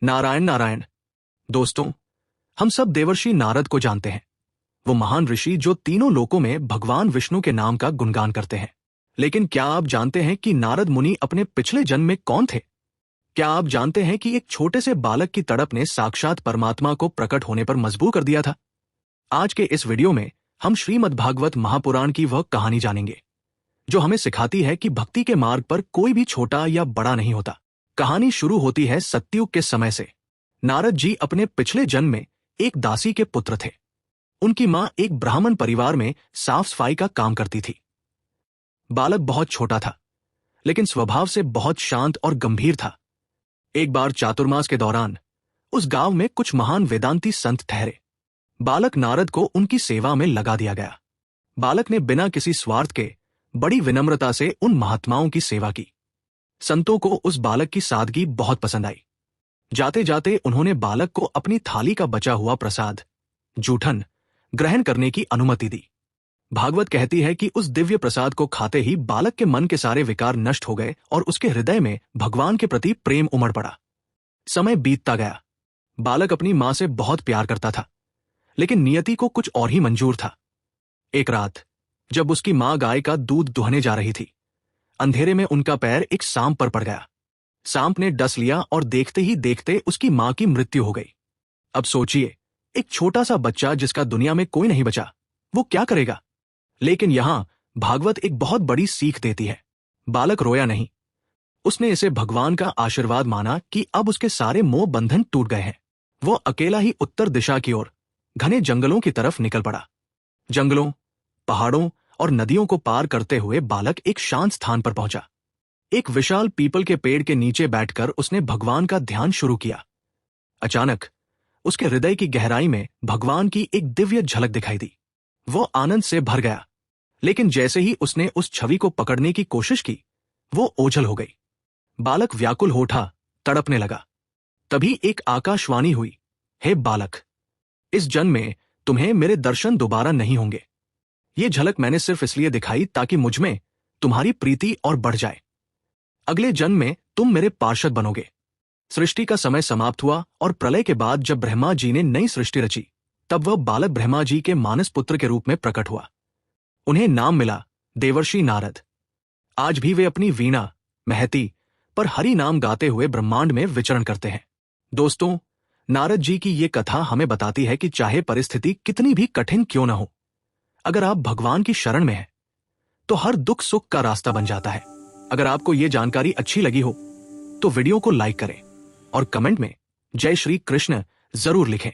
नारायण नारायण। दोस्तों, हम सब देवर्षि नारद को जानते हैं। वो महान ऋषि जो तीनों लोकों में भगवान विष्णु के नाम का गुणगान करते हैं। लेकिन क्या आप जानते हैं कि नारद मुनि अपने पिछले जन्म में कौन थे? क्या आप जानते हैं कि एक छोटे से बालक की तड़प ने साक्षात परमात्मा को प्रकट होने पर मजबूर कर दिया था? आज के इस वीडियो में हम श्रीमद्भागवत महापुराण की वह कहानी जानेंगे जो हमें सिखाती है कि भक्ति के मार्ग पर कोई भी छोटा या बड़ा नहीं होता। कहानी शुरू होती है सतयुग के समय से। नारद जी अपने पिछले जन्म में एक दासी के पुत्र थे। उनकी मां एक ब्राह्मण परिवार में साफ सफाई का काम करती थी। बालक बहुत छोटा था, लेकिन स्वभाव से बहुत शांत और गंभीर था। एक बार चातुर्मास के दौरान उस गांव में कुछ महान वेदांती संत ठहरे। बालक नारद को उनकी सेवा में लगा दिया गया। बालक ने बिना किसी स्वार्थ के बड़ी विनम्रता से उन महात्माओं की सेवा की। संतों को उस बालक की सादगी बहुत पसंद आई। जाते जाते उन्होंने बालक को अपनी थाली का बचा हुआ प्रसाद जूठन ग्रहण करने की अनुमति दी। भागवत कहती है कि उस दिव्य प्रसाद को खाते ही बालक के मन के सारे विकार नष्ट हो गए और उसके हृदय में भगवान के प्रति प्रेम उमड़ पड़ा। समय बीतता गया। बालक अपनी मां से बहुत प्यार करता था, लेकिन नियति को कुछ और ही मंजूर था। एक रात जब उसकी मां गाय का दूध दुहने जा रही थी, अंधेरे में उनका पैर एक सांप पर पड़ गया। सांप ने डस लिया और देखते ही देखते उसकी मां की मृत्यु हो गई। अब सोचिए, एक छोटा सा बच्चा जिसका दुनिया में कोई नहीं बचा, वो क्या करेगा? लेकिन यहां भागवत एक बहुत बड़ी सीख देती है। बालक रोया नहीं। उसने इसे भगवान का आशीर्वाद माना कि अब उसके सारे मोह बंधन टूट गए हैं। वो अकेला ही उत्तर दिशा की ओर घने जंगलों की तरफ निकल पड़ा। जंगलों, पहाड़ों और नदियों को पार करते हुए बालक एक शांत स्थान पर पहुंचा। एक विशाल पीपल के पेड़ के नीचे बैठकर उसने भगवान का ध्यान शुरू किया। अचानक उसके हृदय की गहराई में भगवान की एक दिव्य झलक दिखाई दी। वो आनंद से भर गया, लेकिन जैसे ही उसने उस छवि को पकड़ने की कोशिश की, वो ओझल हो गई। बालक व्याकुल हो उठा, तड़पने लगा। तभी एक आकाशवाणी हुई, हे बालक, इस जन्म में तुम्हें मेरे दर्शन दोबारा नहीं होंगे। ये झलक मैंने सिर्फ इसलिए दिखाई ताकि मुझमें तुम्हारी प्रीति और बढ़ जाए। अगले जन्म में तुम मेरे पार्षद बनोगे। सृष्टि का समय समाप्त हुआ और प्रलय के बाद जब ब्रह्मा जी ने नई सृष्टि रची, तब वह बालक ब्रह्मा जी के मानस पुत्र के रूप में प्रकट हुआ। उन्हें नाम मिला देवर्षि नारद। आज भी वे अपनी वीणा, महती पर हरि नाम गाते हुए ब्रह्मांड में विचरण करते हैं। दोस्तों, नारद जी की ये कथा हमें बताती है कि चाहे परिस्थिति कितनी भी कठिन क्यों न हो, अगर आप भगवान की शरण में हैं, तो हर दुख सुख का रास्ता बन जाता है। अगर आपको ये जानकारी अच्छी लगी हो, तो वीडियो को लाइक करें और कमेंट में जय श्री कृष्ण जरूर लिखें।